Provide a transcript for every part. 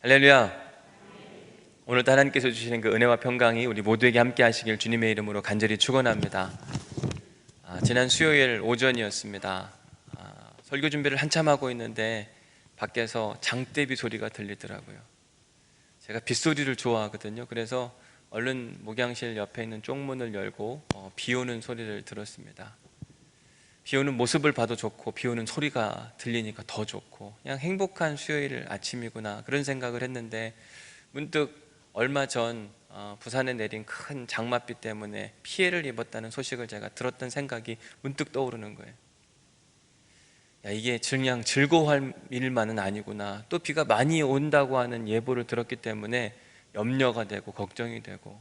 할렐루야. 오늘도 하나님께서 주시는 그 은혜와 평강이 우리 모두에게 함께 하시길 주님의 이름으로 간절히 축원합니다. 지난 수요일 오전이었습니다. 설교 준비를 한참 하고 있는데 밖에서 장대비 소리가 들리더라고요. 제가 빗소리를 좋아하거든요. 그래서 얼른 목양실 옆에 있는 쪽문을 열고 비 오는 소리를 들었습니다. 비 오는 모습을 봐도 좋고 비 오는 소리가 들리니까 더 좋고, 그냥 행복한 수요일 아침이구나 그런 생각을 했는데, 문득 얼마 전 부산에 내린 큰 장맛비 때문에 피해를 입었다는 소식을 제가 들었던 생각이 문득 떠오르는 거예요. 야, 이게 그냥 즐거워할 일만은 아니구나. 또 비가 많이 온다고 하는 예보를 들었기 때문에 염려가 되고 걱정이 되고,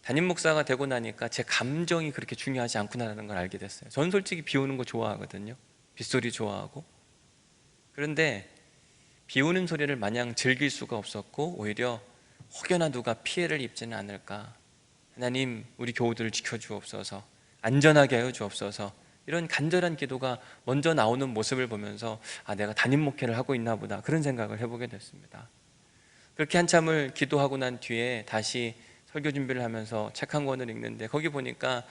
담임 목사가 되고 나니까 제 감정이 그렇게 중요하지 않구나라는 걸 알게 됐어요. 저는 솔직히 비 오는 거 좋아하거든요. 빗소리 좋아하고. 그런데 비 오는 소리를 마냥 즐길 수가 없었고, 오히려 혹여나 누가 피해를 입지는 않을까, 하나님 우리 교우들을 지켜주옵소서, 안전하게 하여 주옵소서, 이런 간절한 기도가 먼저 나오는 모습을 보면서 내가 담임 목회를 하고 있나 보다, 그런 생각을 해보게 됐습니다. 그렇게 한참을 기도하고 난 뒤에 다시 설교 준비를 하면서 책 한 권을 읽는데, 거기 보니까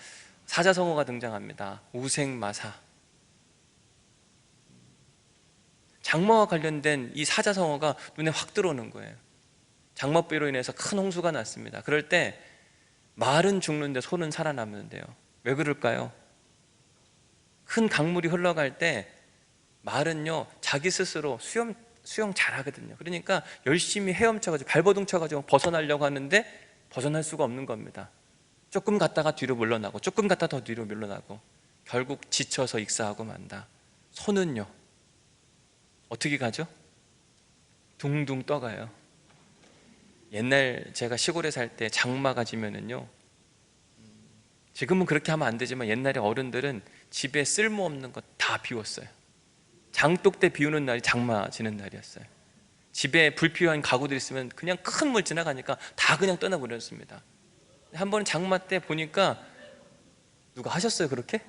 사자성어가 등장합니다. 우생마사. 장마와 관련된 이 사자성어가 눈에 확 들어오는 거예요. 장맛비로 인해서 큰 홍수가 났습니다. 그럴 때 말은 죽는데 소는 살아남는데요. 왜 그럴까요? 큰 강물이 흘러갈 때 말은요, 자기 스스로 수영 잘하거든요. 그러니까 열심히 헤엄쳐가지고 발버둥 쳐가지고 벗어나려고 하는데 벗어날 수가 없는 겁니다. 조금 갔다가 뒤로 물러나고, 조금 갔다가 더 뒤로 물러나고, 결국 지쳐서 익사하고 만다. 소는요, 어떻게 가죠? 둥둥 떠가요. 옛날 제가 시골에 살 때 장마가 지면은요, 지금은 그렇게 하면 안 되지만 옛날에 어른들은 집에 쓸모없는 거 다 비웠어요. 장독 때 비 오는 날이 장마 지는 날이었어요. 집에 불필요한 가구들 있으면 그냥 큰 물 지나가니까 다 그냥 떠나버렸습니다. 한 번은 장마 때 보니까, 누가 하셨어요 그렇게?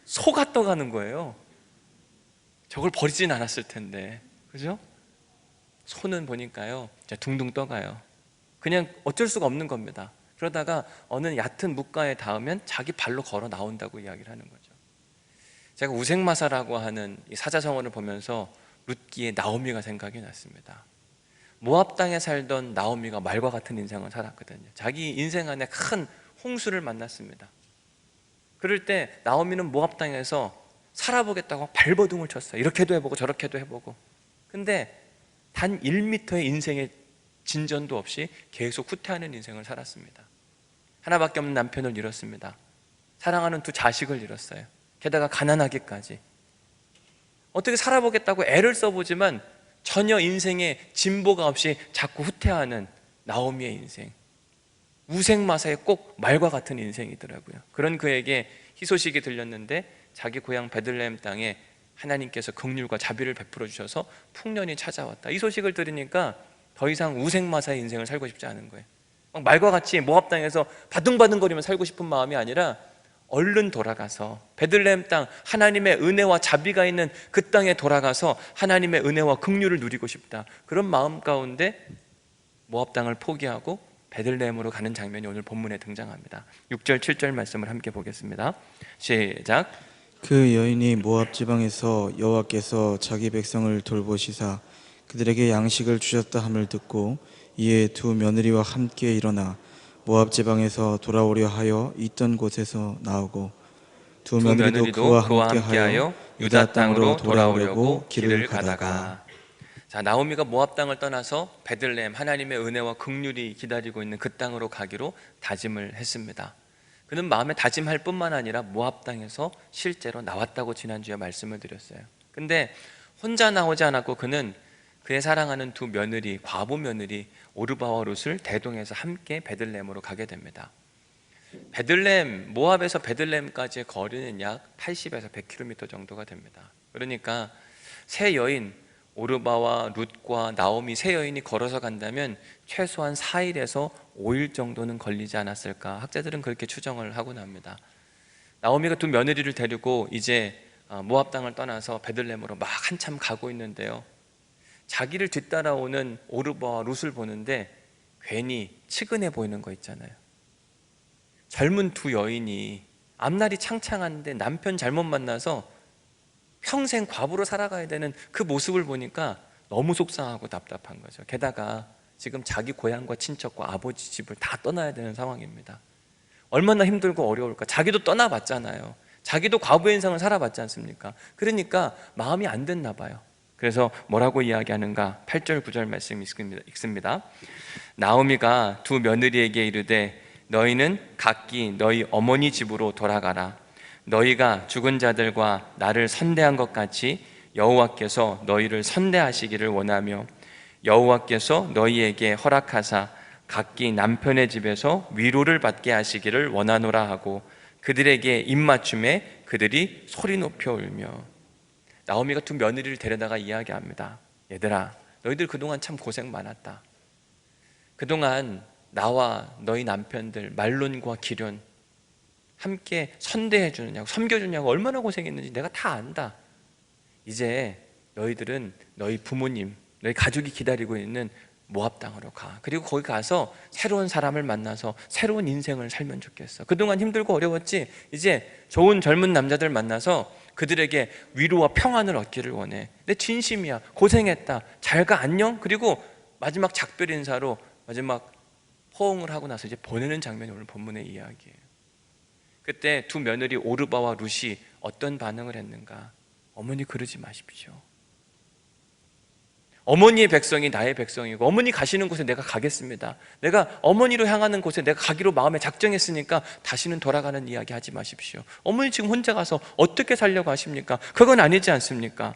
소가 떠가는 거예요. 저걸 버리진 않았을 텐데, 그죠? 소는 보니까요, 둥둥 떠가요. 그냥 어쩔 수가 없는 겁니다. 그러다가 어느 얕은 뭇가에 닿으면 자기 발로 걸어 나온다고 이야기를 하는 거죠. 제가 우생마사라고 하는 이 사자성어를 보면서 룻기의 나오미가 생각이 났습니다. 모압 땅에 살던 나오미가 말과 같은 인생을 살았거든요. 자기 인생 안에 큰 홍수를 만났습니다. 그럴 때 나오미는 모압 땅에서 살아보겠다고 발버둥을 쳤어요. 이렇게도 해보고 저렇게도 해보고. 근데 단 1m의 인생의 진전도 없이 계속 후퇴하는 인생을 살았습니다. 하나밖에 없는 남편을 잃었습니다. 사랑하는 두 자식을 잃었어요. 게다가 가난하기까지. 어떻게 살아보겠다고 애를 써보지만 전혀 인생에 진보가 없이 자꾸 후퇴하는 나오미의 인생. 우생마사의 꼭 말과 같은 인생이더라고요. 그런 그에게 희소식이 들렸는데, 자기 고향 베들레헴 땅에 하나님께서 긍휼과 자비를 베풀어 주셔서 풍년이 찾아왔다. 이 소식을 들으니까 더 이상 우생마사의 인생을 살고 싶지 않은 거예요. 막 말과 같이 모압 땅에서 바둥바둥거리며 살고 싶은 마음이 아니라, 얼른 돌아가서 베들레헴 땅, 하나님의 은혜와 자비가 있는 그 땅에 돌아가서 하나님의 은혜와 긍휼을 누리고 싶다. 그런 마음 가운데 모압 땅을 포기하고 베들레헴으로 가는 장면이 오늘 본문에 등장합니다. 6절 7절 말씀을 함께 보겠습니다. 시작. 그 여인이 모압 지방에서 여호와께서 자기 백성을 돌보시사 그들에게 양식을 주셨다 함을 듣고, 이에 두 며느리와 함께 일어나 모압 지방에서 돌아오려 하여 있던 곳에서 나오고, 두 며느리도 그와 함께하여 유다 땅으로 돌아오려고 길을 가다가. 자, 나오미가 모압 땅을 떠나서 베들레헴, 하나님의 은혜와 긍휼이 기다리고 있는 그 땅으로 가기로 다짐을 했습니다. 그는 마음에 다짐할 뿐만 아니라 모압 땅에서 실제로 나왔다고 지난주에 말씀을 드렸어요. 근데 혼자 나오지 않았고, 그는 그의 사랑하는 두 며느리, 과부 며느리 오르바와 룻을 대동해서 함께 베들레헴으로 가게 됩니다. 베들레헴, 모압에서 베들레헴까지의 거리는 약 80에서 100km 정도가 됩니다. 그러니까 세 여인, 오르바와 룻과 나오미 세 여인이 걸어서 간다면 최소한 4일에서 5일 정도는 걸리지 않았을까, 학자들은 그렇게 추정을 하곤 합니다. 나오미가 두 며느리를 데리고 이제 모압 땅을 떠나서 베들레헴으로 막 한참 가고 있는데요, 자기를 뒤따라오는 오르바와 룻을 보는데 괜히 측은해 보이는 거 있잖아요. 젊은 두 여인이 앞날이 창창한데 남편 잘못 만나서 평생 과부로 살아가야 되는 그 모습을 보니까 너무 속상하고 답답한 거죠. 게다가 지금 자기 고향과 친척과 아버지 집을 다 떠나야 되는 상황입니다. 얼마나 힘들고 어려울까. 자기도 떠나봤잖아요. 자기도 과부의 인생을 살아봤지 않습니까? 그러니까 마음이 안 됐나 봐요. 그래서 뭐라고 이야기하는가? 8절 9절 말씀 읽습니다. 나오미가 두 며느리에게 이르되 너희는 각기 너희 어머니 집으로 돌아가라. 너희가 죽은 자들과 나를 선대한 것 같이 여호와께서 너희를 선대하시기를 원하며 여호와께서 너희에게 허락하사 각기 남편의 집에서 위로를 받게 하시기를 원하노라 하고 그들에게 입맞춤에 그들이 소리 높여 울며. 나오미가 두 며느리를 데려다가 이야기합니다. 얘들아, 너희들 그동안 참 고생 많았다. 그동안 나와 너희 남편들 말론과 기련 함께 선대해 주느냐고 섬겨주냐고 얼마나 고생했는지 내가 다 안다. 이제 너희들은 너희 부모님, 너희 가족이 기다리고 있는 모압 땅으로 가. 그리고 거기 가서 새로운 사람을 만나서 새로운 인생을 살면 좋겠어. 그동안 힘들고 어려웠지? 이제 좋은 젊은 남자들 만나서 그들에게 위로와 평안을 얻기를 원해. 내 진심이야. 고생했다. 잘 가. 안녕. 그리고 마지막 작별 인사로 마지막 호응을 하고 나서 이제 보내는 장면이 오늘 본문의 이야기예요. 그때 두 며느리 오르바와 룻이 어떤 반응을 했는가? 어머니 그러지 마십시오. 어머니의 백성이 나의 백성이고 어머니 가시는 곳에 내가 가겠습니다. 내가 어머니로 향하는 곳에 내가 가기로 마음에 작정했으니까 다시는 돌아가는 이야기 하지 마십시오. 어머니 지금 혼자 가서 어떻게 살려고 하십니까? 그건 아니지 않습니까?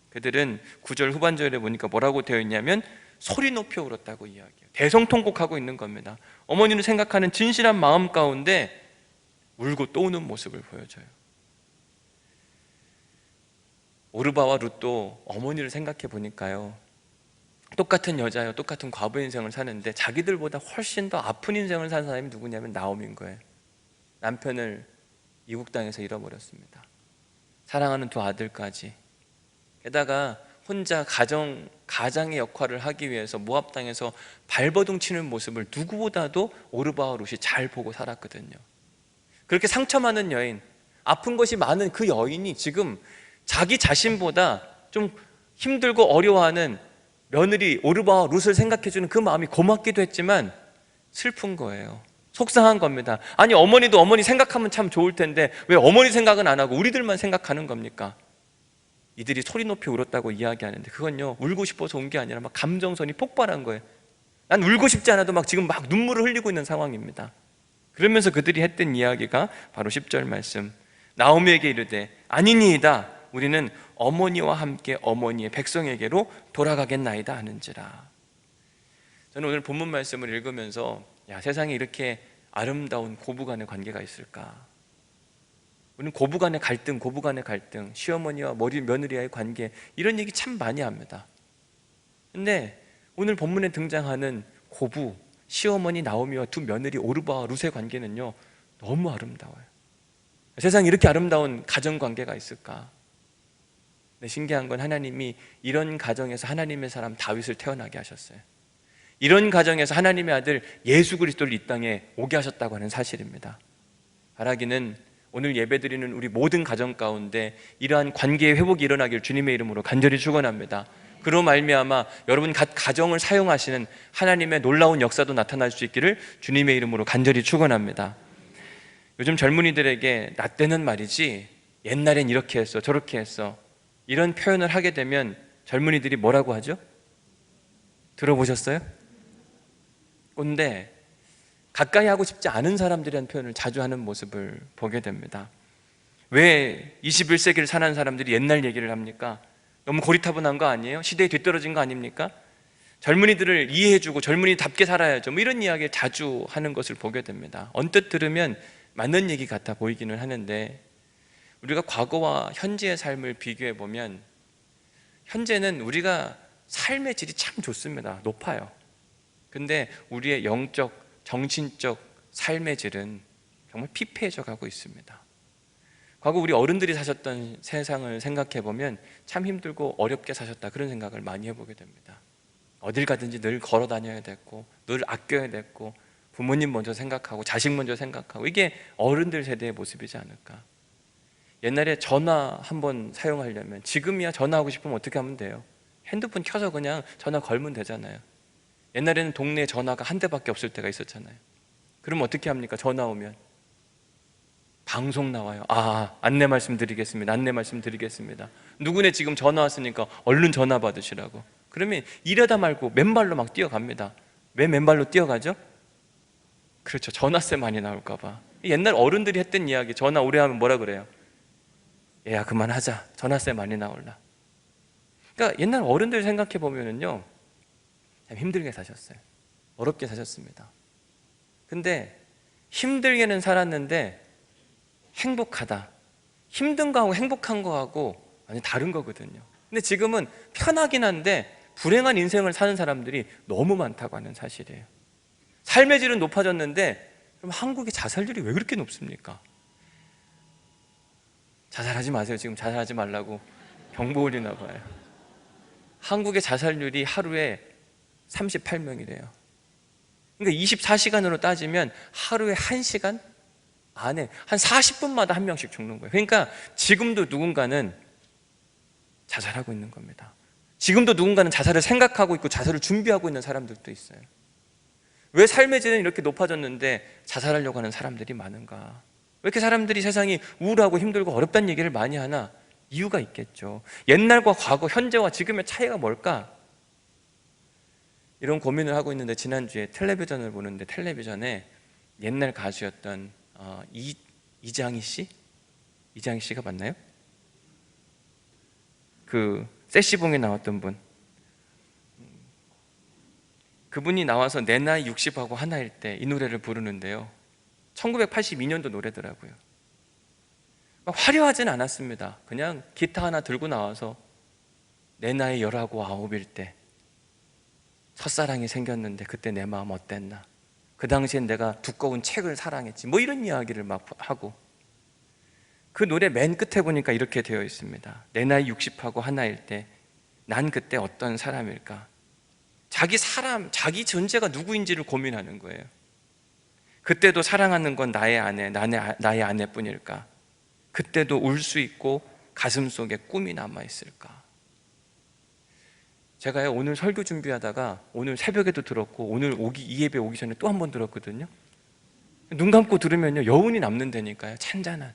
그들은 9절 후반절에 보니까 뭐라고 되어 있냐면 소리 높여 울었다고 이야기해요. 대성통곡하고 있는 겁니다. 어머니는 생각하는 진실한 마음 가운데 울고 또 우는 모습을 보여줘요. 오르바와 룻도 어머니를 생각해 보니까요, 똑같은 여자예요. 똑같은 과부 인생을 사는데 자기들보다 훨씬 더 아픈 인생을 사는 사람이 누구냐면 나오미인 거예요. 남편을 이국 땅에서 잃어버렸습니다. 사랑하는 두 아들까지. 게다가 혼자 가장의 역할을 하기 위해서 모압 땅에서 발버둥 치는 모습을 누구보다도 오르바와 룻이 잘 보고 살았거든요. 그렇게 상처 많은 여인, 아픈 것이 많은 그 여인이 지금 자기 자신보다 좀 힘들고 어려워하는 며느리 오르바와 룻을 생각해주는 그 마음이 고맙기도 했지만 슬픈 거예요. 속상한 겁니다. 아니 어머니도 어머니 생각하면 참 좋을 텐데 왜 어머니 생각은 안 하고 우리들만 생각하는 겁니까? 이들이 소리 높이 울었다고 이야기하는데 그건요, 울고 싶어서 온 게 아니라 막 감정선이 폭발한 거예요. 난 울고 싶지 않아도 막 지금 막 눈물을 흘리고 있는 상황입니다. 그러면서 그들이 했던 이야기가 바로 10절 말씀. 나오미에게 이르되 아니니이다. 우리는 어머니와 함께 어머니의 백성에게로 돌아가겠나이다 하는지라. 저는 오늘 본문 말씀을 읽으면서 야, 세상에 이렇게 아름다운 고부간의 관계가 있을까? 우리는 고부간의 갈등, 시어머니와 며느리와의 관계, 이런 얘기 참 많이 합니다. 근데 오늘 본문에 등장하는 고부, 시어머니 나오미와 두 며느리 오르바와 룻의 관계는요, 너무 아름다워요. 세상에 이렇게 아름다운 가정관계가 있을까? 근데 신기한 건 하나님이 이런 가정에서 하나님의 사람 다윗을 태어나게 하셨어요. 이런 가정에서 하나님의 아들 예수 그리스도를 이 땅에 오게 하셨다고 하는 사실입니다. 바라기는 오늘 예배드리는 우리 모든 가정 가운데 이러한 관계의 회복이 일어나길 주님의 이름으로 간절히 축원합니다. 그로 말미암아 여러분 각 가정을 사용하시는 하나님의 놀라운 역사도 나타날 수 있기를 주님의 이름으로 간절히 축원합니다. 요즘 젊은이들에게 나 때는 말이지 옛날엔 이렇게 했어 저렇게 했어 이런 표현을 하게 되면 젊은이들이 뭐라고 하죠? 들어보셨어요? 근데 가까이 하고 싶지 않은 사람들이란 표현을 자주 하는 모습을 보게 됩니다. 왜 21세기를 사는 사람들이 옛날 얘기를 합니까? 너무 고리타분한 거 아니에요? 시대에 뒤떨어진 거 아닙니까? 젊은이들을 이해해주고 젊은이답게 살아야죠, 뭐 이런 이야기를 자주 하는 것을 보게 됩니다. 언뜻 들으면 맞는 얘기 같아 보이기는 하는데 우리가 과거와 현재의 삶을 비교해 보면 현재는 우리가 삶의 질이 참 좋습니다. 높아요. 근데 우리의 영적, 정신적 삶의 질은 정말 피폐해져 가고 있습니다. 과거 우리 어른들이 사셨던 세상을 생각해 보면 참 힘들고 어렵게 사셨다, 그런 생각을 많이 해보게 됩니다. 어딜 가든지 늘 걸어 다녀야 됐고, 늘 아껴야 됐고, 부모님 먼저 생각하고 자식 먼저 생각하고, 이게 어른들 세대의 모습이지 않을까. 옛날에 전화 한번 사용하려면, 지금이야 전화하고 싶으면 어떻게 하면 돼요? 핸드폰 켜서 그냥 전화 걸면 되잖아요. 옛날에는 동네에 전화가 한 대밖에 없을 때가 있었잖아요. 그럼 어떻게 합니까? 전화 오면 방송 나와요. 안내 말씀드리겠습니다. 안내 말씀드리겠습니다. 누구네 지금 전화 왔으니까 얼른 전화 받으시라고. 그러면 이러다 말고 맨발로 막 뛰어갑니다. 왜 맨발로 뛰어가죠? 그렇죠. 전화세 많이 나올까 봐. 옛날 어른들이 했던 이야기, 전화 오래 하면 뭐라 그래요? 얘야 그만하자, 전화세 많이 나올라. 그러니까 옛날 어른들 생각해 보면은요, 참 힘들게 사셨어요. 어렵게 사셨습니다. 근데 힘들게는 살았는데 행복하다. 힘든 거하고 행복한 거하고 완전 다른 거거든요. 근데 지금은 편하긴 한데 불행한 인생을 사는 사람들이 너무 많다고 하는 사실이에요. 삶의 질은 높아졌는데 그럼 한국의 자살률이 왜 그렇게 높습니까? 자살하지 마세요. 지금 자살하지 말라고 경보 울리나 봐요. 한국의 자살률이 하루에 38명이래요. 그러니까 24시간으로 따지면 하루에 1시간 안에 한 40분마다 한 명씩 죽는 거예요. 그러니까 지금도 누군가는 자살하고 있는 겁니다. 지금도 누군가는 자살을 생각하고 있고 자살을 준비하고 있는 사람들도 있어요. 왜 삶의 질은 이렇게 높아졌는데 자살하려고 하는 사람들이 많은가? 왜 이렇게 사람들이 세상이 우울하고 힘들고 어렵다는 얘기를 많이 하나? 이유가 있겠죠. 옛날과 과거, 현재와 지금의 차이가 뭘까? 이런 고민을 하고 있는데, 지난주에 텔레비전을 보는데 텔레비전에 옛날 가수였던 이장희 씨? 이장희 씨가 맞나요? 그 세시봉에 나왔던 분, 그분이 나와서 내 나이 60하고 하나일 때 이 노래를 부르는데요, 1982년도 노래더라고요. 화려하진 않았습니다. 그냥 기타 하나 들고 나와서 내 나이 19, 9일 때 첫사랑이 생겼는데 그때 내 마음 어땠나, 그 당시엔 내가 두꺼운 책을 사랑했지, 뭐 이런 이야기를 막 하고, 그 노래 맨 끝에 보니까 이렇게 되어 있습니다. 내 나이 60하고 하나일 때 난 그때 어떤 사람일까? 자기 사람, 자기 존재가 누구인지를 고민하는 거예요. 그때도 사랑하는 건 나의 아내, 나의 아내뿐일까? 그때도 울 수 있고 가슴 속에 꿈이 남아있을까? 제가요, 오늘 설교 준비하다가 오늘 새벽에도 들었고 오늘 이 예배 오기 전에 또 한 번 들었거든요. 눈 감고 들으면요, 여운이 남는다니까요. 찬잔한,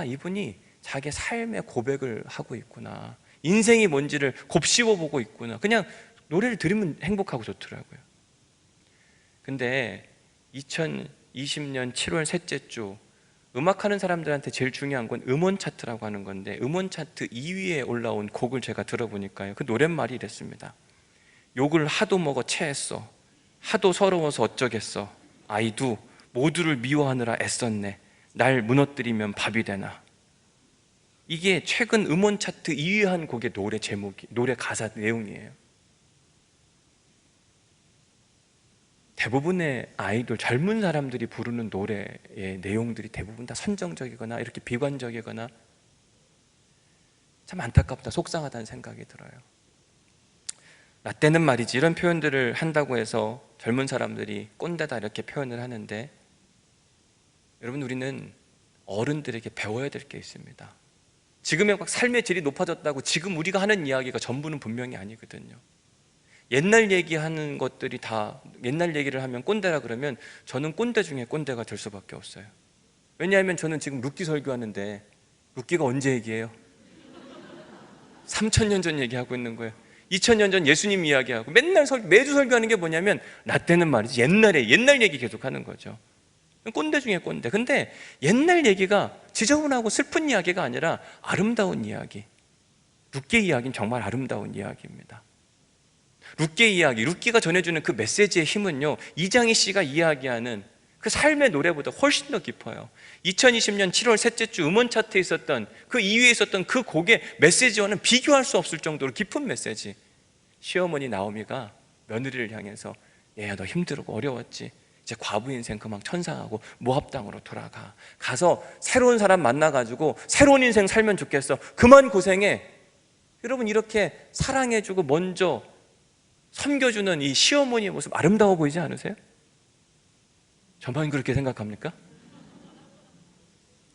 이분이 자기 삶의 고백을 하고 있구나, 인생이 뭔지를 곱씹어 보고 있구나. 그냥 노래를 들으면 행복하고 좋더라고요. 근데 2020년 7월 셋째 주, 음악하는 사람들한테 제일 중요한 건 음원 차트라고 하는 건데, 음원 차트 2위에 올라온 곡을 제가 들어보니까요, 그 노랫말이 이랬습니다. 욕을 하도 먹어 체했어, 하도 서러워서 어쩌겠어, 아이도 모두를 미워하느라 애썼네, 날 무너뜨리면 밥이 되나. 이게 최근 음원 차트 2위 한 곡의 노래 제목이, 노래 가사 내용이에요. 대부분의 아이돌, 젊은 사람들이 부르는 노래의 내용들이 대부분 다 선정적이거나 이렇게 비관적이거나, 참 안타깝다, 속상하다는 생각이 들어요. 나 때는 말이지, 이런 표현들을 한다고 해서 젊은 사람들이 꼰대다 이렇게 표현을 하는데, 여러분, 우리는 어른들에게 배워야 될 게 있습니다. 지금의 삶의 질이 높아졌다고 지금 우리가 하는 이야기가 전부는 분명히 아니거든요. 옛날 얘기하는 것들이 다, 옛날 얘기를 하면 꼰대라 그러면 저는 꼰대 중에 꼰대가 될 수밖에 없어요. 왜냐하면 저는 지금 룻기 설교하는데, 룻기가 언제 얘기해요? 3000년 전 얘기하고 있는 거예요. 2000년 전 예수님 이야기하고, 맨날 매주 설교하는 게 뭐냐면 나 때는 말이지, 옛날 얘기 계속 하는 거죠. 꼰대 중에 꼰대. 근데 옛날 얘기가 지저분하고 슬픈 이야기가 아니라 아름다운 이야기. 룻기 이야기는 정말 아름다운 이야기입니다. 룻기 이야기, 룻기가 전해주는 그 메시지의 힘은요, 이장희 씨가 이야기하는 그 삶의 노래보다 훨씬 더 깊어요. 2020년 7월 셋째 주 음원 차트에 있었던 그 2위에 있었던 그 곡의 메시지와는 비교할 수 없을 정도로 깊은 메시지. 시어머니 나오미가 며느리를 향해서, 얘야 너 힘들고 어려웠지, 이제 과부 인생 그만 천상하고 모압 땅으로 돌아가. 가서 새로운 사람 만나가지고 새로운 인생 살면 좋겠어. 그만 고생해. 여러분, 이렇게 사랑해주고 먼저 섬겨주는 이 시어머니의 모습 아름다워 보이지 않으세요? 저만 그렇게 생각합니까?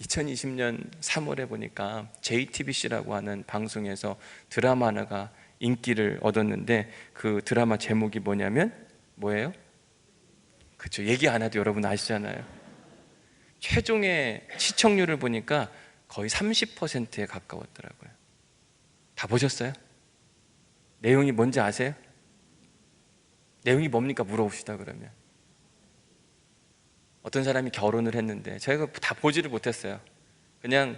2020년 3월에 보니까 JTBC라고 하는 방송에서 드라마 하나가 인기를 얻었는데, 그 드라마 제목이 뭐냐면 뭐예요? 그렇죠. 얘기 안 해도 여러분 아시잖아요. 최종의 시청률을 보니까 거의 30%에 가까웠더라고요. 다 보셨어요? 내용이 뭔지 아세요? 내용이 뭡니까? 물어봅시다. 그러면 어떤 사람이 결혼을 했는데, 저희가 다 보지를 못했어요. 그냥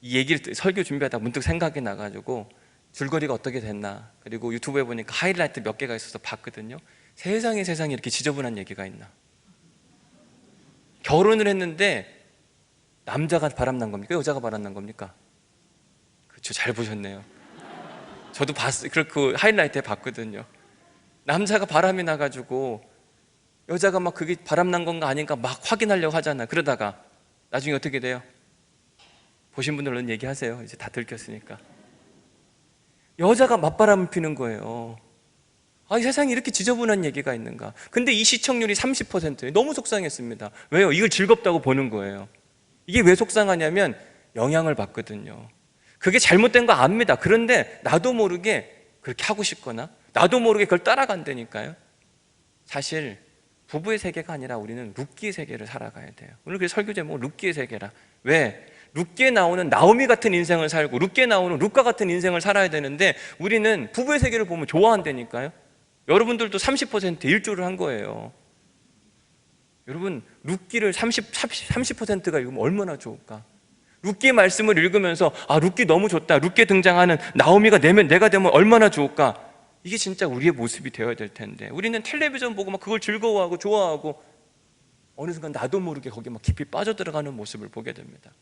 이 얘기를 설교 준비하다 문득 생각이 나가지고 줄거리가 어떻게 됐나, 그리고 유튜브에 보니까 하이라이트 몇 개가 있어서 봤거든요. 세상에 이렇게 지저분한 얘기가 있나. 결혼을 했는데 남자가 바람난 겁니까? 여자가 바람난 겁니까? 그렇죠. 잘 보셨네요. 저도 봤어요. 그 하이라이트에 봤거든요. 남자가 바람이 나가지고 여자가 막 그게 바람난 건가 아닌가 막 확인하려고 하잖아. 그러다가 나중에 어떻게 돼요? 보신 분들은 얘기하세요. 이제 다 들켰으니까. 여자가 맞바람을 피는 거예요. 아, 이 세상에 이렇게 지저분한 얘기가 있는가. 근데 이 시청률이 30%예요. 너무 속상했습니다. 왜요? 이걸 즐겁다고 보는 거예요. 이게 왜 속상하냐면 영향을 받거든요. 그게 잘못된 거 압니다. 그런데 나도 모르게 그렇게 하고 싶거나 나도 모르게 그걸 따라간다니까요. 사실 부부의 세계가 아니라 우리는 룻기의 세계를 살아가야 돼요. 오늘 그 설교 제목은 룻기의 세계라. 왜? 룻기에 나오는 나오미 같은 인생을 살고 룻기에 나오는 룻과 같은 인생을 살아야 되는데, 우리는 부부의 세계를 보면 좋아한다니까요. 여러분들도 30% 일조를 한 거예요. 여러분, 룻기를 30%가 읽으면 얼마나 좋을까? 룻기의 말씀을 읽으면서 아, 룻기 너무 좋다. 룻기에 등장하는 나오미가 내가 되면 얼마나 좋을까? 이게 진짜 우리의 모습이 되어야 될 텐데, 우리는 텔레비전 보고 막 그걸 즐거워하고 좋아하고 어느 순간 나도 모르게 거기에 막 깊이 빠져들어가는 모습을 보게 됩니다.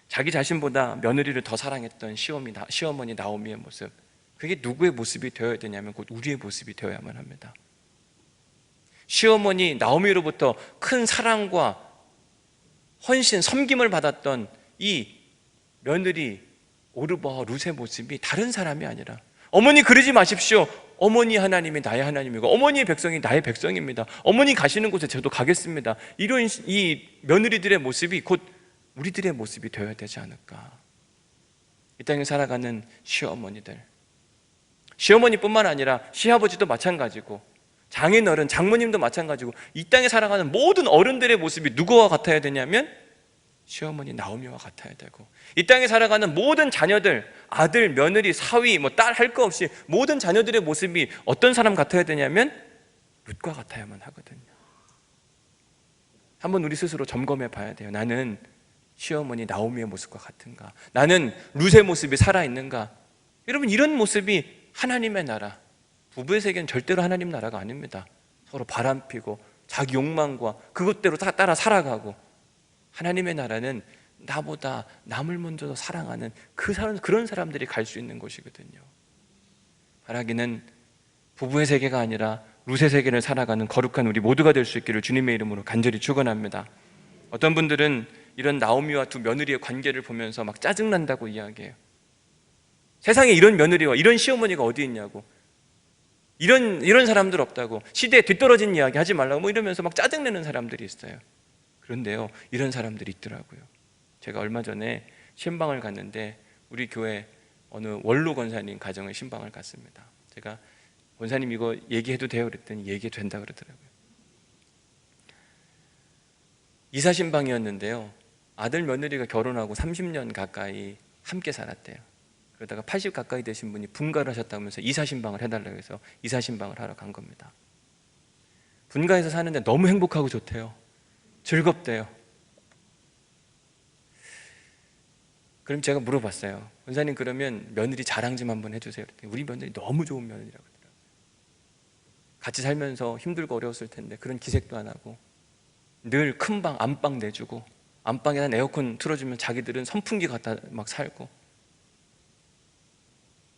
자기 자신보다 며느리를 더 사랑했던 시어머니 나오미의 모습, 그게 누구의 모습이 되어야 되냐면 곧 우리의 모습이 되어야만 합니다. 시어머니 나오미로부터 큰 사랑과 헌신, 섬김을 받았던 이 며느리 오르바와 룻의 모습이 다른 사람이 아니라, 어머니 그러지 마십시오. 어머니 하나님이 나의 하나님이고 어머니의 백성이 나의 백성입니다. 어머니 가시는 곳에 저도 가겠습니다. 이런 이 며느리들의 모습이 곧 우리들의 모습이 되어야 되지 않을까. 이 땅에 살아가는 시어머니들, 시어머니뿐만 아니라 시아버지도 마찬가지고 장인어른, 장모님도 마찬가지고 이 땅에 살아가는 모든 어른들의 모습이 누구와 같아야 되냐면 시어머니 나오미와 같아야 되고, 이 땅에 살아가는 모든 자녀들, 아들, 며느리, 사위, 딸 할 거 없이 모든 자녀들의 모습이 어떤 사람 같아야 되냐면 룻과 같아야만 하거든요. 한번 우리 스스로 점검해 봐야 돼요. 나는 시어머니 나오미의 모습과 같은가? 나는 룻의 모습이 살아있는가? 여러분, 이런 모습이 하나님의 나라, 부부의 세계는 절대로 하나님 나라가 아닙니다. 서로 바람피고 자기 욕망과 그것대로 따라 살아가고, 하나님의 나라는 나보다 남을 먼저 사랑하는 그런 사람들이 갈 수 있는 곳이거든요. 바라기는 부부의 세계가 아니라 룻의 세계를 살아가는 거룩한 우리 모두가 될 수 있기를 주님의 이름으로 간절히 축원합니다. 어떤 분들은 이런 나오미와 두 며느리의 관계를 보면서 막 짜증난다고 이야기해요. 세상에 이런 며느리와 이런 시어머니가 어디 있냐고, 이런 사람들 없다고, 시대에 뒤떨어진 이야기 하지 말라고 이러면서 막 짜증내는 사람들이 있어요. 그런데요, 이런 사람들이 있더라고요. 제가 얼마 전에 신방을 갔는데 우리 교회 어느 원로 권사님 가정의 신방을 갔습니다. 제가 권사님 이거 얘기해도 돼요? 그랬더니 얘기해도 된다 그러더라고요. 이사 신방이었는데요, 아들 며느리가 결혼하고 30년 가까이 함께 살았대요. 그러다가 80 가까이 되신 분이 분가를 하셨다면서 이사 신방을 해달라고 해서 이사 신방을 하러 간 겁니다. 분가해서 사는데 너무 행복하고 좋대요. 즐겁대요. 그럼 제가 물어봤어요. 권사님, 그러면 며느리 자랑 좀 한번 해주세요. 그랬더니 우리 며느리 너무 좋은 며느리라고 하더라고요. 같이 살면서 힘들고 어려웠을 텐데 그런 기색도 안 하고 늘 큰 방, 안방 내주고 안방에다 에어컨 틀어주면 자기들은 선풍기 갖다 막 살고.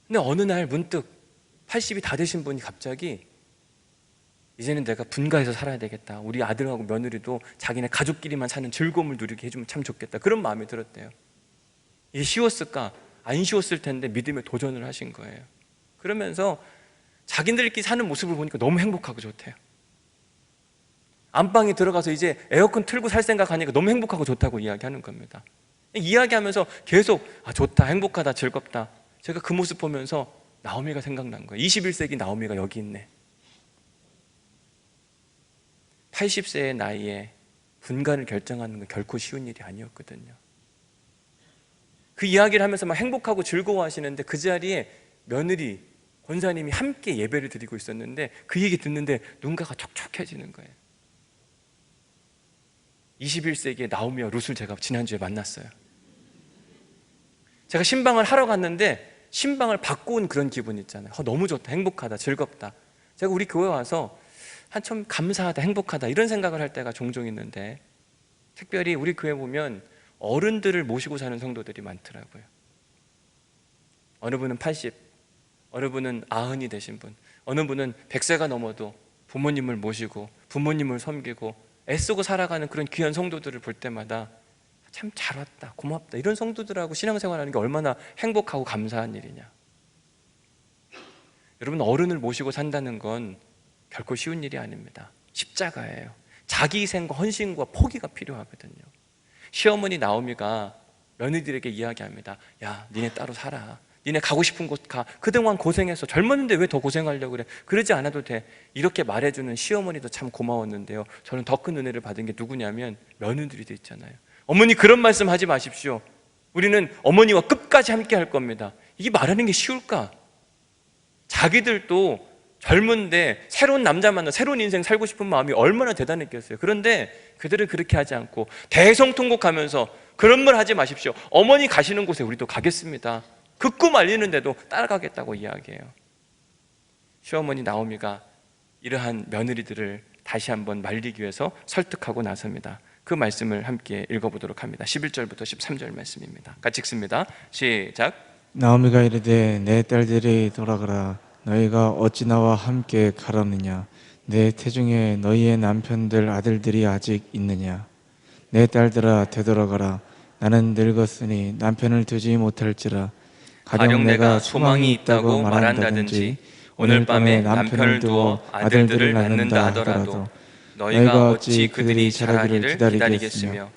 근데 어느 날 문득 80이 다 되신 분이 갑자기 이제는 내가 분가해서 살아야 되겠다. 우리 아들하고 며느리도 자기네 가족끼리만 사는 즐거움을 누리게 해주면 참 좋겠다. 그런 마음이 들었대요. 이게 쉬웠을까? 안 쉬웠을 텐데 믿음에 도전을 하신 거예요. 그러면서 자기들끼리 사는 모습을 보니까 너무 행복하고 좋대요. 안방에 들어가서 이제 에어컨 틀고 살 생각하니까 너무 행복하고 좋다고 이야기하는 겁니다. 이야기하면서 계속 좋다, 행복하다, 즐겁다. 제가 그 모습 보면서 나오미가 생각난 거예요. 21세기 나오미가 여기 있네. 80세의 나이에 분가를 결정하는 건 결코 쉬운 일이 아니었거든요. 그 이야기를 하면서 막 행복하고 즐거워하시는데 그 자리에 며느리, 권사님이 함께 예배를 드리고 있었는데 그 얘기 듣는데 눈가가 촉촉해지는 거예요. 21세기의 나오미와 룻을 제가 지난주에 만났어요. 제가 신방을 하러 갔는데 신방을 받고 온 그런 기분 있잖아요. 너무 좋다, 행복하다, 즐겁다. 제가 우리 교회 와서 한참 감사하다, 행복하다 이런 생각을 할 때가 종종 있는데 특별히 우리 교회 보면 어른들을 모시고 사는 성도들이 많더라고요. 어느 분은 80, 어느 분은 90이 되신 분, 어느 분은 100세가 넘어도 부모님을 모시고 부모님을 섬기고 애쓰고 살아가는 그런 귀한 성도들을 볼 때마다 참 잘 왔다, 고맙다 이런 성도들하고 신앙생활하는 게 얼마나 행복하고 감사한 일이냐. 여러분, 어른을 모시고 산다는 건 결코 쉬운 일이 아닙니다. 십자가예요. 자기 희생과 헌신과 포기가 필요하거든요. 시어머니 나오미가 며느리들에게 이야기합니다. 야, 니네 따로 살아. 니네 가고 싶은 곳 가. 그동안 고생했어. 젊었는데 왜 더 고생하려고 그래. 그러지 않아도 돼. 이렇게 말해주는 시어머니도 참 고마웠는데요, 저는 더 큰 은혜를 받은 게 누구냐면 며느리도 있잖아요. 어머니 그런 말씀 하지 마십시오. 우리는 어머니와 끝까지 함께 할 겁니다. 이게 말하는 게 쉬울까? 자기들도 젊은데 새로운 남자 만나 새로운 인생 살고 싶은 마음이 얼마나 대단했겠어요. 그런데 그들은 그렇게 하지 않고 대성통곡하면서 그런 말 하지 마십시오. 어머니 가시는 곳에 우리도 가겠습니다. 그 꿈 알리는데도 따라가겠다고 이야기해요. 시어머니 나오미가 이러한 며느리들을 다시 한번 말리기 위해서 설득하고 나섭니다. 그 말씀을 함께 읽어보도록 합니다. 11절부터 13절 말씀입니다. 같이 읽습니다. 시작. 나오미가 이르되 내 딸들이 돌아가라. 너희가 어찌 나와 함께 가라느냐. 내 태중에 너희의 남편들 아들들이 아직 있느냐. 내 딸들아 되돌아가라. 나는 늙었으니 남편을 두지 못할지라. 가령 내가 소망이 있다고 말한다든지 오늘 밤에 남편을 두어 아들들을 낳는다 하더라도 너희가 어찌 그들이 자라기를 기다리겠으며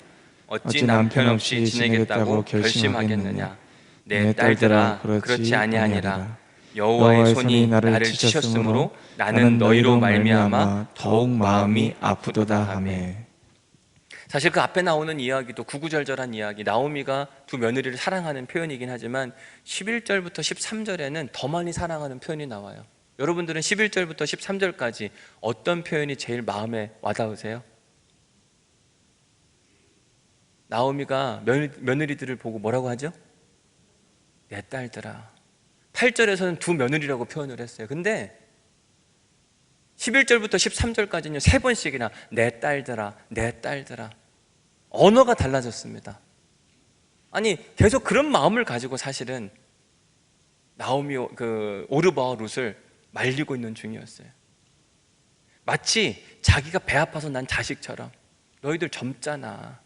어찌 남편 없이 지내겠다고 결심하겠느냐. 내 딸들아 그렇지 아니하니라. 여호와의 손이 나를 치셨으므로 나는 너희로 말미암아 더욱 마음이 아프도다 하매. 사실 그 앞에 나오는 이야기도 구구절절한 이야기, 나오미가 두 며느리를 사랑하는 표현이긴 하지만 11절부터 13절에는 더 많이 사랑하는 표현이 나와요. 여러분들은 11절부터 13절까지 어떤 표현이 제일 마음에 와닿으세요? 나오미가 며느리들을 보고 뭐라고 하죠? 내 딸들아. 8절에서는 두 며느리라고 표현을 했어요. 근데 11절부터 13절까지는요 3번씩이나 내 딸들아, 내 딸들아. 언어가 달라졌습니다. 아니 계속 그런 마음을 가지고 사실은 나오미 오르바와 룻을 말리고 있는 중이었어요. 마치 자기가 배 아파서 난 자식처럼 너희들 젊잖아.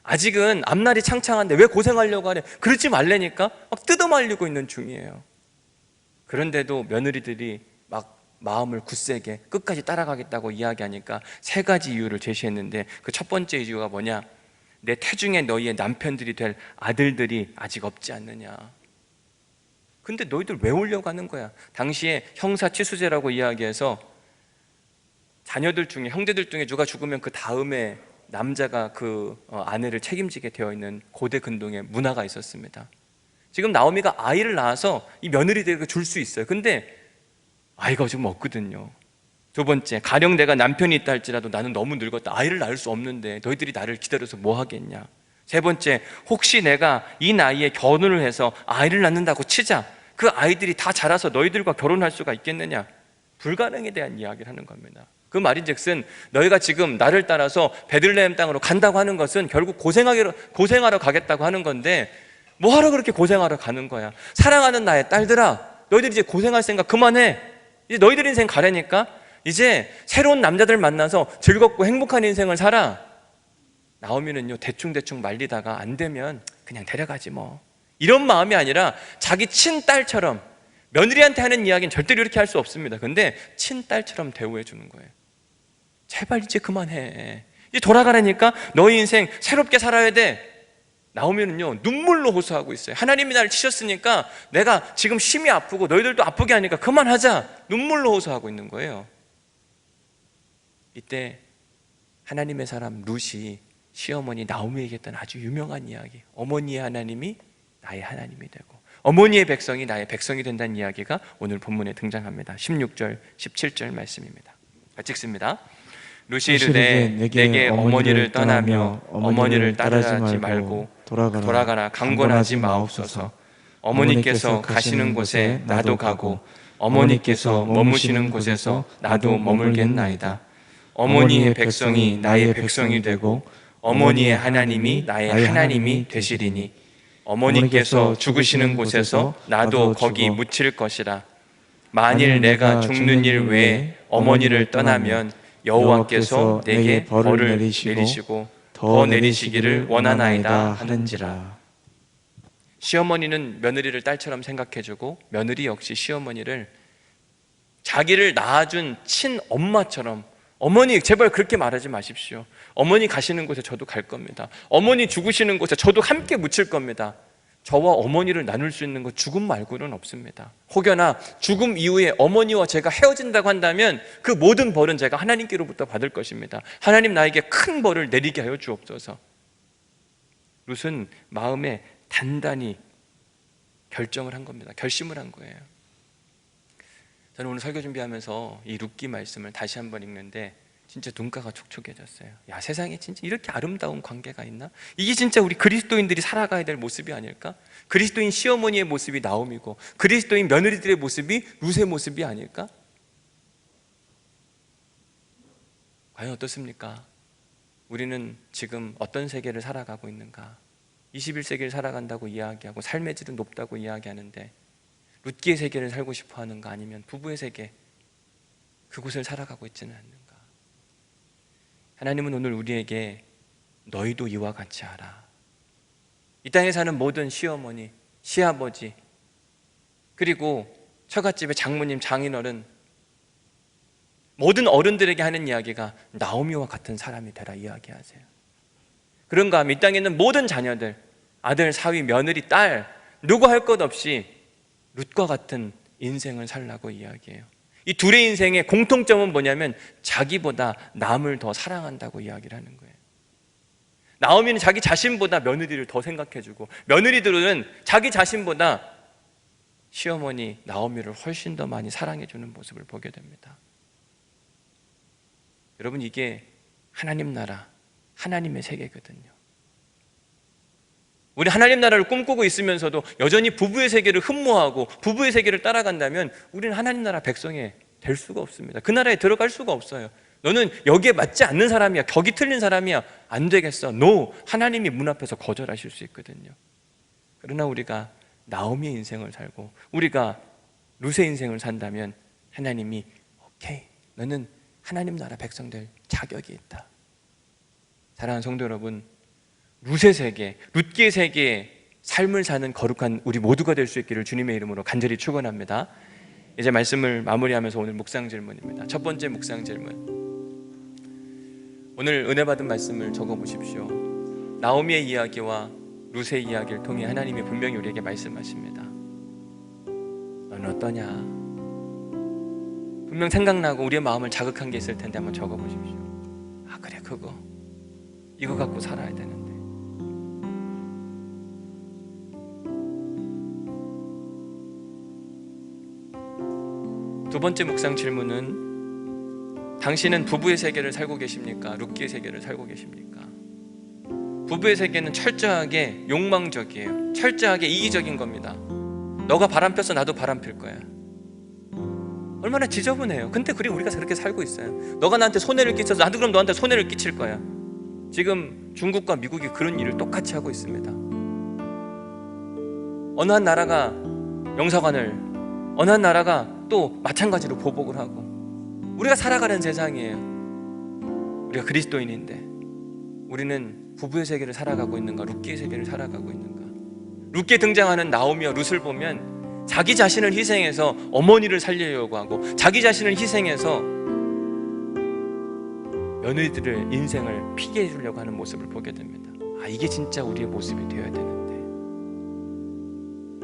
아직은 앞날이 창창한데 왜 고생하려고 하래. 그러지 말라니까 막 뜯어말리고 있는 중이에요. 그런데도 며느리들이 막 마음을 굳세게 끝까지 따라가겠다고 이야기하니까 3가지 이유를 제시했는데 그 첫 번째 이유가 뭐냐. 내 태중에 너희의 남편들이 될 아들들이 아직 없지 않느냐. 근데 너희들 왜 오려고 하는 거야. 당시에 형사취수제라고 이야기해서 자녀들 중에, 형제들 중에 누가 죽으면 그 다음에 남자가 그 아내를 책임지게 되어 있는 고대 근동의 문화가 있었습니다. 지금 나오미가 아이를 낳아서 이 며느리들에게 줄 수 있어요. 근데 아이가 지금 없거든요. 두 번째, 가령 내가 남편이 있다 할지라도 나는 너무 늙었다. 아이를 낳을 수 없는데 너희들이 나를 기다려서 뭐 하겠냐. 세 번째, 혹시 내가 이 나이에 결혼을 해서 아이를 낳는다고 치자. 그 아이들이 다 자라서 너희들과 결혼할 수가 있겠느냐. 불가능에 대한 이야기를 하는 겁니다. 그 말인즉슨 너희가 지금 나를 따라서 베들레헴 땅으로 간다고 하는 것은 결국 고생하러 가겠다고 하는 건데 뭐하러 그렇게 고생하러 가는 거야. 사랑하는 나의 딸들아, 너희들이 이제 고생할 생각 그만해. 이제 너희들 인생 가려니까 이제 새로운 남자들 만나서 즐겁고 행복한 인생을 살아. 나오미는요, 대충대충 말리다가 안 되면 그냥 데려가지 뭐, 이런 마음이 아니라 자기 친딸처럼, 며느리한테 하는 이야기는 절대로 이렇게 할 수 없습니다. 근데 친딸처럼 대우해 주는 거예요. 제발 이제 그만해. 이제 돌아가라니까. 너희 인생 새롭게 살아야 돼. 나오면은요, 눈물로 호소하고 있어요. 하나님이 나를 치셨으니까 내가 지금 심이 아프고 너희들도 아프게 하니까 그만하자. 눈물로 호소하고 있는 거예요. 이때 하나님의 사람 룻이 시어머니 나오미에게 했던 아주 유명한 이야기, 어머니의 하나님이 나의 하나님이 되고 어머니의 백성이 나의 백성이 된다는 이야기가 오늘 본문에 등장합니다. 16절, 17절 말씀입니다. 같이 읽습니다. 룻이 이르되 내게 어머니를 떠나며 어머니를 따르지 말고 돌아가라 강권하지 마옵소서. 어머니께서 가시는 곳에 나도 가고 어머니께서 머무시는 곳에서 나도 머물겠나이다. 어머니의 백성이 나의 백성이 되고 어머니의 하나님이 나의 하나님이 되시리니 어머니께서 죽으시는 곳에서 나도 거기 묻힐 것이라. 만일 내가 죽는 일 외에 어머니를 떠나면 여호와께서 내게 벌을 내리시고 더 내리시기를 원하나이다 하는지라. 시어머니는 며느리를 딸처럼 생각해주고 며느리 역시 시어머니를 자기를 낳아준 친엄마처럼, 어머니 제발 그렇게 말하지 마십시오. 어머니 가시는 곳에 저도 갈 겁니다. 어머니 죽으시는 곳에 저도 함께 묻힐 겁니다. 저와 어머니를 나눌 수 있는 거 죽음 말고는 없습니다. 혹여나 죽음 이후에 어머니와 제가 헤어진다고 한다면 그 모든 벌은 제가 하나님께로부터 받을 것입니다. 하나님 나에게 큰 벌을 내리게 하여 주옵소서. 룻은 마음에 단단히 결정을 한 겁니다. 결심을 한 거예요. 저는 오늘 설교 준비하면서 이 룻기 말씀을 다시 한번 읽는데 진짜 눈가가 촉촉해졌어요. 야, 세상에 진짜 이렇게 아름다운 관계가 있나? 이게 진짜 우리 그리스도인들이 살아가야 될 모습이 아닐까? 그리스도인 시어머니의 모습이 나옴이고 그리스도인 며느리들의 모습이 룻의 모습이 아닐까? 과연 어떻습니까? 우리는 지금 어떤 세계를 살아가고 있는가? 21세기를 살아간다고 이야기하고 삶의 질은 높다고 이야기하는데 룻기의 세계를 살고 싶어 하는가? 아니면 부부의 세계, 그곳을 살아가고 있지는 않는가? 하나님은 오늘 우리에게 너희도 이와 같이 하라. 이 땅에 사는 모든 시어머니, 시아버지, 그리고 처갓집의 장모님, 장인어른, 모든 어른들에게 하는 이야기가 나오미와 같은 사람이 되라 이야기하세요. 그런가 하면 이 땅에 있는 모든 자녀들, 아들, 사위, 며느리, 딸, 누구 할 것 없이 룻과 같은 인생을 살라고 이야기해요. 이 둘의 인생의 공통점은 뭐냐면 자기보다 남을 더 사랑한다고 이야기를 하는 거예요. 나오미는 자기 자신보다 며느리를 더 생각해주고 며느리들은 자기 자신보다 시어머니 나오미를 훨씬 더 많이 사랑해주는 모습을 보게 됩니다. 여러분, 이게 하나님 나라, 하나님의 세계거든요. 우리 하나님 나라를 꿈꾸고 있으면서도 여전히 부부의 세계를 흠모하고 부부의 세계를 따라간다면 우리는 하나님 나라 백성이 될 수가 없습니다. 그 나라에 들어갈 수가 없어요. 너는 여기에 맞지 않는 사람이야, 격이 틀린 사람이야, 안 되겠어. No! 하나님이 문 앞에서 거절하실 수 있거든요. 그러나 우리가 나오미의 인생을 살고 우리가 룻의 인생을 산다면 하나님이 오케이, 너는 하나님 나라 백성 될 자격이 있다. 사랑하는 성도 여러분, 룻의 세계, 룻기의 세계에 삶을 사는 거룩한 우리 모두가 될 수 있기를 주님의 이름으로 간절히 축원합니다. 이제 말씀을 마무리하면서 오늘 묵상 질문입니다. 첫 번째 묵상 질문, 오늘 은혜 받은 말씀을 적어보십시오. 나오미의 이야기와 룻의 이야기를 통해 하나님이 분명히 우리에게 말씀하십니다. 너는 어떠냐? 분명 생각나고 우리의 마음을 자극한 게 있을 텐데 한번 적어보십시오. 아, 그래, 그거 이거 갖고 살아야 되는데. 두 번째 묵상 질문은, 당신은 부부의 세계를 살고 계십니까? 룻기의 세계를 살고 계십니까? 부부의 세계는 철저하게 욕망적이에요. 철저하게 이기적인 겁니다. 너가 바람 폈어, 나도 바람 필 거야. 얼마나 지저분해요. 근데 그리고 우리가 그렇게 살고 있어요. 너가 나한테 손해를 끼쳐서 나도 그럼 너한테 손해를 끼칠 거야. 지금 중국과 미국이 그런 일을 똑같이 하고 있습니다. 어느 한 나라가 영사관을, 어느 한 나라가 또 마찬가지로 보복을 하고, 우리가 살아가는 세상이에요. 우리가 그리스도인인데 우리는 부부의 세계를 살아가고 있는가, 룻기의 세계를 살아가고 있는가? 룻기에 등장하는 나오미와 룻을 보면 자기 자신을 희생해서 어머니를 살리려고 하고 자기 자신을 희생해서 며느리들의 인생을 피게 해주려고 하는 모습을 보게 됩니다. 아, 이게 진짜 우리의 모습이 되어야 되는데.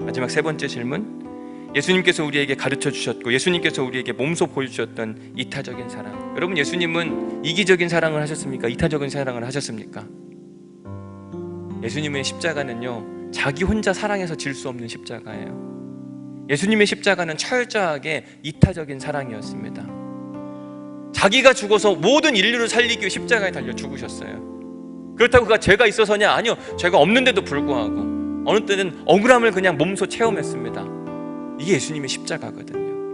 마지막 세 번째 질문, 예수님께서 우리에게 가르쳐 주셨고 예수님께서 우리에게 몸소 보여주셨던 이타적인 사랑. 여러분, 예수님은 이기적인 사랑을 하셨습니까? 이타적인 사랑을 하셨습니까? 예수님의 십자가는요, 자기 혼자 사랑해서 질 수 없는 십자가예요. 예수님의 십자가는 철저하게 이타적인 사랑이었습니다. 자기가 죽어서 모든 인류를 살리기 위해 십자가에 달려 죽으셨어요. 그렇다고 그가 죄가 있어서냐? 아니요, 죄가 없는데도 불구하고 어느 때는 억울함을 그냥 몸소 체험했습니다. 이게 예수님의 십자가거든요.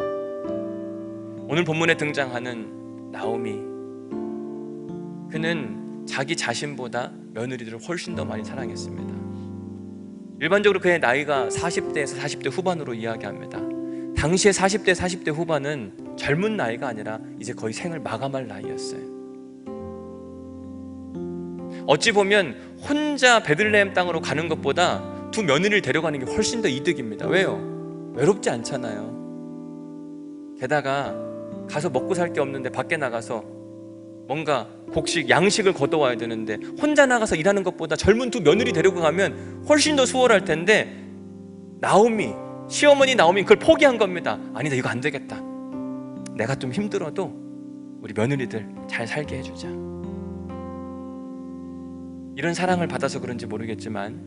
오늘 본문에 등장하는 나오미, 그는 자기 자신보다 며느리들을 훨씬 더 많이 사랑했습니다. 일반적으로 그의 나이가 40대에서 40대 후반으로 이야기합니다. 당시에 40대, 40대 후반은 젊은 나이가 아니라 이제 거의 생을 마감할 나이였어요. 어찌 보면 혼자 베들레헴 땅으로 가는 것보다 두 며느리를 데려가는 게 훨씬 더 이득입니다. 왜요? 외롭지 않잖아요. 게다가 가서 먹고 살 게 없는데 밖에 나가서 뭔가 곡식, 양식을 걷어와야 되는데 혼자 나가서 일하는 것보다 젊은 두 며느리 데리고 가면 훨씬 더 수월할 텐데, 나오미, 시어머니 나오미 그걸 포기한 겁니다. 아니다, 이거 안 되겠다. 내가 좀 힘들어도 우리 며느리들 잘 살게 해주자. 이런 사랑을 받아서 그런지 모르겠지만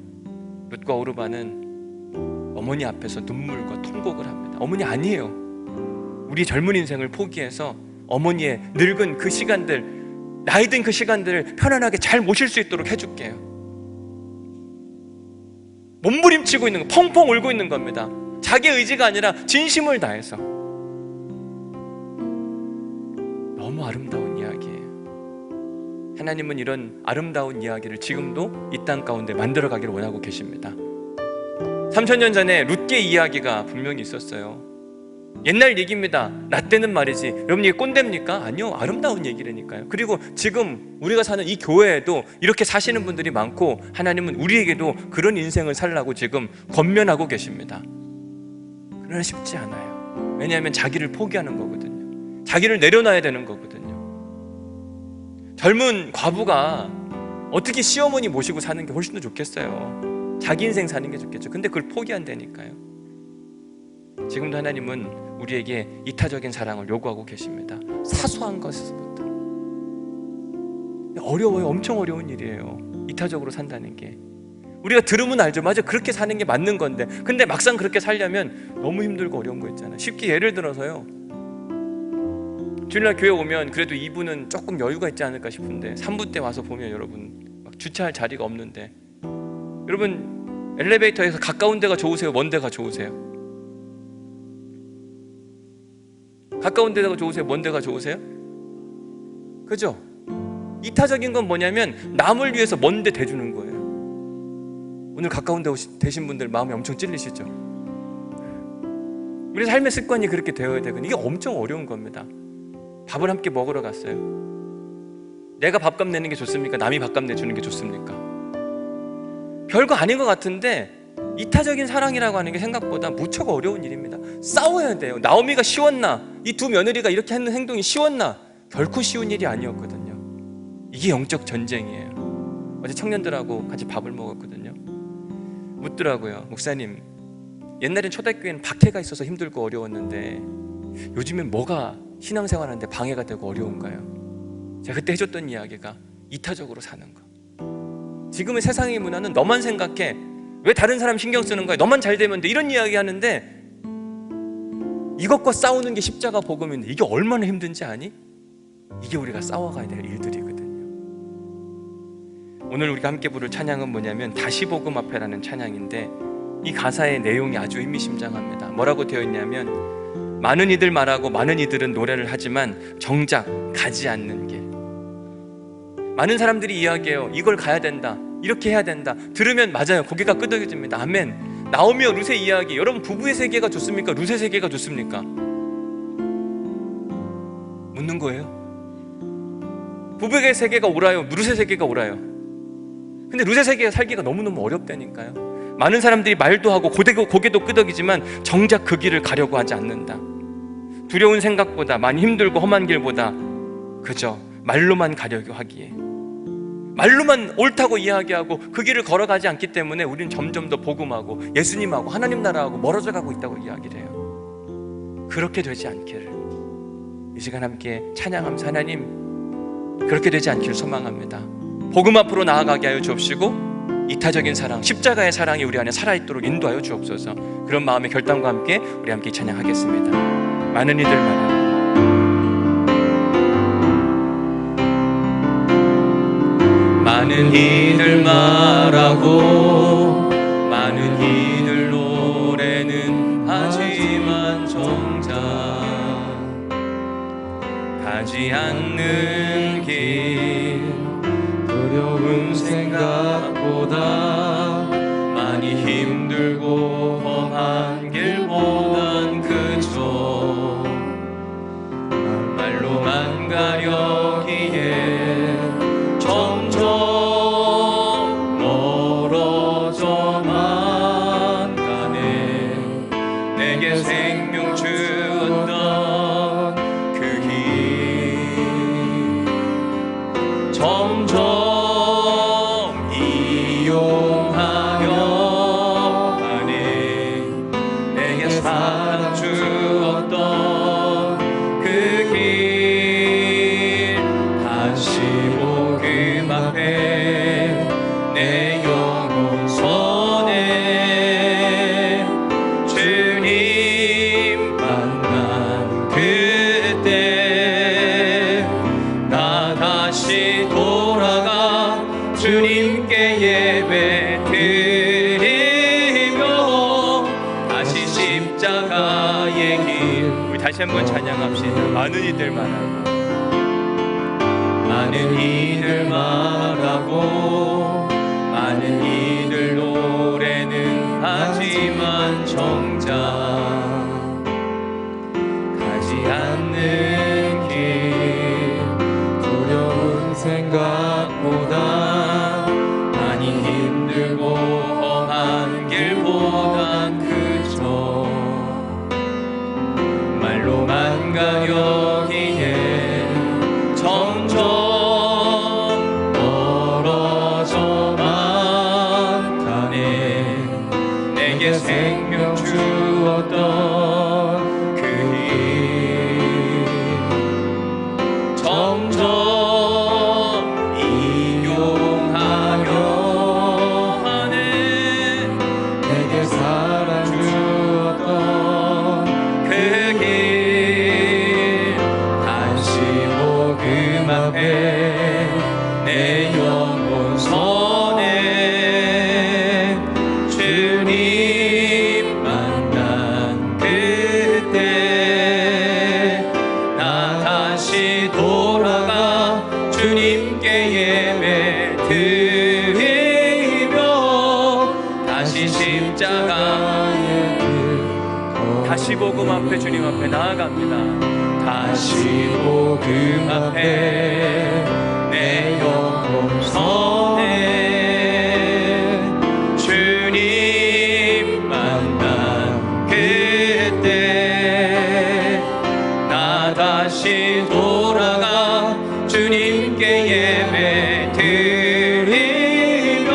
룻과 오르바는 어머니 앞에서 눈물과 통곡을 합니다. 어머니 아니에요. 우리 젊은 인생을 포기해서 어머니의 늙은 그 시간들, 나이 든 그 시간들을 편안하게 잘 모실 수 있도록 해줄게요. 몸부림치고 있는 거, 펑펑 울고 있는 겁니다. 자기의 의지가 아니라 진심을 다해서. 너무 아름다운 이야기예요. 하나님은 이런 아름다운 이야기를 지금도 이 땅 가운데 만들어가기를 원하고 계십니다. 3000년 전에 룻기의 이야기가 분명히 있었어요. 옛날 얘기입니다. 나 때는 말이지. 여러분, 이게 꼰대입니까? 아니요, 아름다운 얘기라니까요. 그리고 지금 우리가 사는 이 교회에도 이렇게 사시는 분들이 많고 하나님은 우리에게도 그런 인생을 살라고 지금 권면하고 계십니다. 그러나 쉽지 않아요. 왜냐하면 자기를 포기하는 거거든요. 자기를 내려놔야 되는 거거든요. 젊은 과부가 어떻게 시어머니 모시고 사는 게 훨씬 더 좋겠어요. 자기 인생 사는 게 좋겠죠. 근데 그걸 포기한다니까요. 지금도 하나님은 우리에게 이타적인 사랑을 요구하고 계십니다. 사소한 것부터. 어려워요. 엄청 어려운 일이에요. 이타적으로 산다는 게. 우리가 들으면 알죠. 맞아, 그렇게 사는 게 맞는 건데. 근데 막상 그렇게 살려면 너무 힘들고 어려운 거 있잖아요. 쉽게 예를 들어서요, 주일날 교회 오면 그래도 2부는 조금 여유가 있지 않을까 싶은데 3부 때 와서 보면 여러분 막 주차할 자리가 없는데, 여러분 엘리베이터에서 가까운 데가 좋으세요? 먼 데가 좋으세요? 가까운 데가 좋으세요? 먼 데가 좋으세요? 그죠? 이타적인 건 뭐냐면 남을 위해서 먼 데 대주는 거예요. 오늘 가까운 데 되신 분들 마음이 엄청 찔리시죠? 우리 삶의 습관이 그렇게 되어야 되거든요. 이게 엄청 어려운 겁니다. 밥을 함께 먹으러 갔어요. 내가 밥값 내는 게 좋습니까? 남이 밥값 내주는 게 좋습니까? 별거 아닌 것 같은데 이타적인 사랑이라고 하는 게 생각보다 무척 어려운 일입니다. 싸워야 돼요. 나오미가 쉬웠나? 이 두 며느리가 이렇게 하는 행동이 쉬웠나? 결코 쉬운 일이 아니었거든요. 이게 영적 전쟁이에요. 어제 청년들하고 같이 밥을 먹었거든요. 묻더라고요. 목사님, 옛날엔 초대교회는 박해가 있어서 힘들고 어려웠는데 요즘엔 뭐가 신앙생활하는데 방해가 되고 어려운가요? 제가 그때 해줬던 이야기가 이타적으로 사는 거. 지금의 세상의 문화는 너만 생각해, 왜 다른 사람 신경 쓰는 거야? 너만 잘 되면 돼. 이런 이야기 하는데 이것과 싸우는 게 십자가 복음인데 이게 얼마나 힘든지 아니? 이게 우리가 싸워가야 될 일들이거든요. 오늘 우리가 함께 부를 찬양은 뭐냐면 다시 복음 앞에라는 찬양인데, 이 가사의 내용이 아주 의미심장합니다. 뭐라고 되어 있냐면, 많은 이들 말하고 많은 이들은 노래를 하지만 정작 가지 않는 길. 많은 사람들이 이야기해요. 이걸 가야 된다, 이렇게 해야 된다. 들으면 맞아요, 고개가 끄덕여집니다. 아멘. 나오미와 룻의 이야기, 여러분 부부의 세계가 좋습니까? 룻의 세계가 좋습니까? 묻는 거예요. 부부의 세계가 옳아요? 룻의 세계가 옳아요? 근데 룻의 세계가 살기가 너무너무 어렵다니까요. 많은 사람들이 말도 하고 고개도 끄덕이지만 정작 그 길을 가려고 하지 않는다. 두려운 생각보다, 많이 힘들고 험한 길보다 그저 말로만 가려고 하기에, 말로만 옳다고 이야기하고 그 길을 걸어가지 않기 때문에 우리는 점점 더 복음하고 예수님하고 하나님 나라하고 멀어져 가고 있다고 이야기를 해요. 그렇게 되지 않기를 이 시간 함께 찬양하면서, 하나님 그렇게 되지 않기를 소망합니다. 복음 앞으로 나아가게 하여 주옵시고 이타적인 사랑, 십자가의 사랑이 우리 안에 살아있도록 인도하여 주옵소서. 그런 마음의 결단과 함께 우리 함께 찬양하겠습니다. 많은 이들마다 많은 이들 말하고 많은 이들 노래는 하지만 정작 가지 않는 길, 두려운 생각보다 많이 힘들고 험한 길보단 그저 말로만 가려기에 점점 멀어져만 가네. 내게 생명 주었던 그 길 점점 이용하려 하네. 내게 사랑 주었던 그 길 다시 복음 앞에 내 영혼 선에 주님 만난 그때 나 다시 돌아가 주님께 예배 드리며 다시 십자가의 길, 우리 다시 한번 찬양합시다. 많은 이들 말하고 많은 이들 말하고 많은 이들 노래는 하지만 정작 가지 않는 길, 두려운 생각보다 많이 힘들고 험한 길보단 그저 말로만 가려기에 점점 멀어져만 가네. 내게 생명 주었던 그 길 점점 이용하려 하네. 내게 사랑 주었던 그 길 다시 복음 앞에 내 영혼 선에 주님 만난 그때 나 다시 돌아가 주님께 예배 드리며 다시 십자가의 길, 다시 복음 앞에 주님 앞에 나아갑니다. 다시 복음 앞에 내 영혼 선에 주님 만난 그때 나 다시 돌아가 주님께 예배 드리며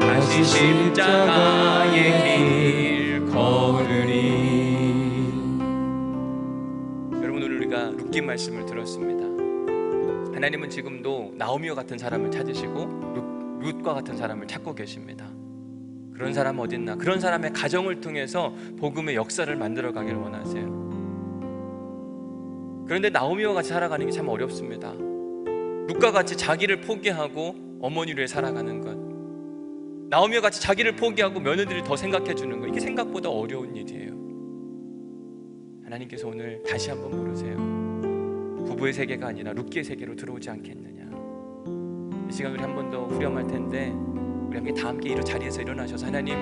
다시 십자가의 길 걸으리. 여러분, 오늘 우리가 룻기 말씀을 들었습니다. 하나님은 지금도 나오미와 같은 사람을 찾으시고 룻과 같은 사람을 찾고 계십니다. 그런 사람 어딨나? 그런 사람의 가정을 통해서 복음의 역사를 만들어가기를 원하세요. 그런데 나오미와 같이 살아가는 게 참 어렵습니다. 룻과 같이 자기를 포기하고 어머니를 위해 살아가는 것, 나오미와 같이 자기를 포기하고 며느리를 더 생각해 주는 것, 이게 생각보다 어려운 일이에요. 하나님께서 오늘 다시 한번 물으세요. 부부의 세계가 아니라 룻기의 세계로 들어오지 않겠느냐. 이 시간 우리 한 번 더 후렴할 텐데 우리 함께 다 함께 이 자리에서 일어나셔서 하나님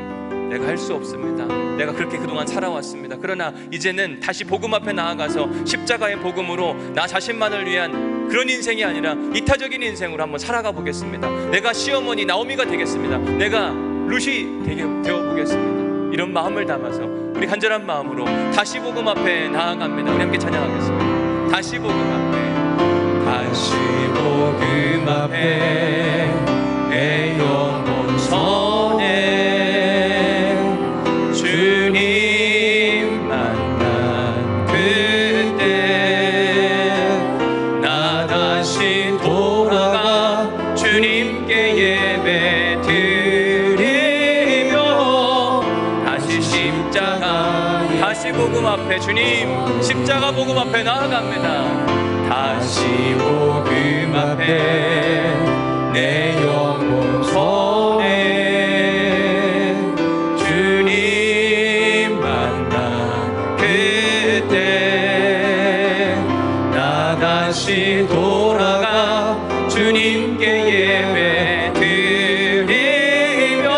내가 할 수 없습니다. 내가 그렇게 그동안 살아왔습니다. 그러나 이제는 다시 복음 앞에 나아가서 십자가의 복음으로 나 자신만을 위한 그런 인생이 아니라 이타적인 인생으로 한번 살아가 보겠습니다. 내가 시어머니 나오미가 되겠습니다. 내가 루시 되어 보겠습니다. 이런 마음을 담아서 우리 간절한 마음으로 다시 복음 앞에 나아갑니다. 우리 함께 찬양하겠습니다. 다시 복음 앞에, 다시 복음 앞에 내 영혼 선해 주님 만난 그때 나 다시 돌아가 주님께 예배 드리며 다시 십자가, 다시 복음 앞에, 주님 십자가 복음 앞에 나아갑니다. 다시 복음 앞에 내 영혼 선해 주님 만난 그때 나 다시 돌아가 주님께 예배 드리며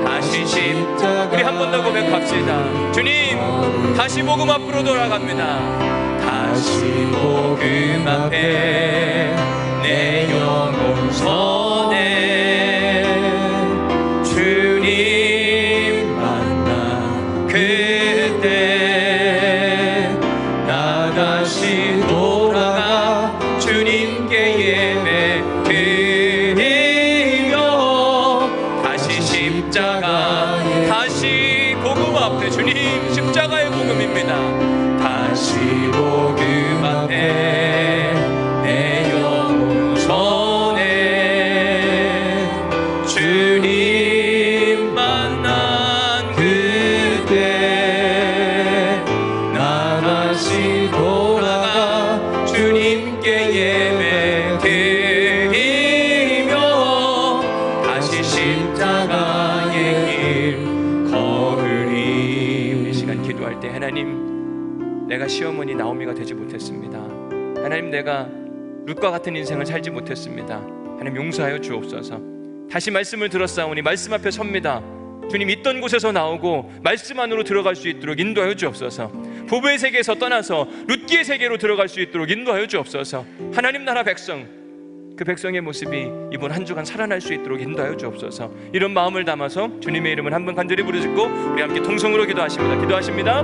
다시 십자가, 우리 한 번 더 고백합시다. 주님 다시 복음 앞으로 돌아갑니다. 다시 복음 앞에 내 영혼 선해 주님 만나 그때 나 다시 돌아가 주님께 예배 드리며 다시 십자가, 다시 복음 앞에, 주님 십자가의 복음입니다. 다시 복음 앞에 내 영혼 선해 주님 만난 그때 나 다시 돌아가 주님께 예배 드리며 다시 십자가의 길 걸으리. 우리 시간 기도할 때, 하나님 내가 시어머니 나오미가 되지 못했습니다. 하나님 내가 룻과 같은 인생을 살지 못했습니다. 하나님 용서하여 주옵소서. 다시 말씀을 들었사오니 말씀 앞에 섭니다. 주님 있던 곳에서 나오고 말씀 안으로 들어갈 수 있도록 인도하여 주옵소서. 부부의 세계에서 떠나서 룻기의 세계로 들어갈 수 있도록 인도하여 주옵소서. 하나님 나라 백성, 그 백성의 모습이 이번 한 주간 살아날 수 있도록 인도하여 주옵소서. 이런 마음을 담아서 주님의 이름을 한번 간절히 부르짖고 우리 함께 통성으로 기도하십니다.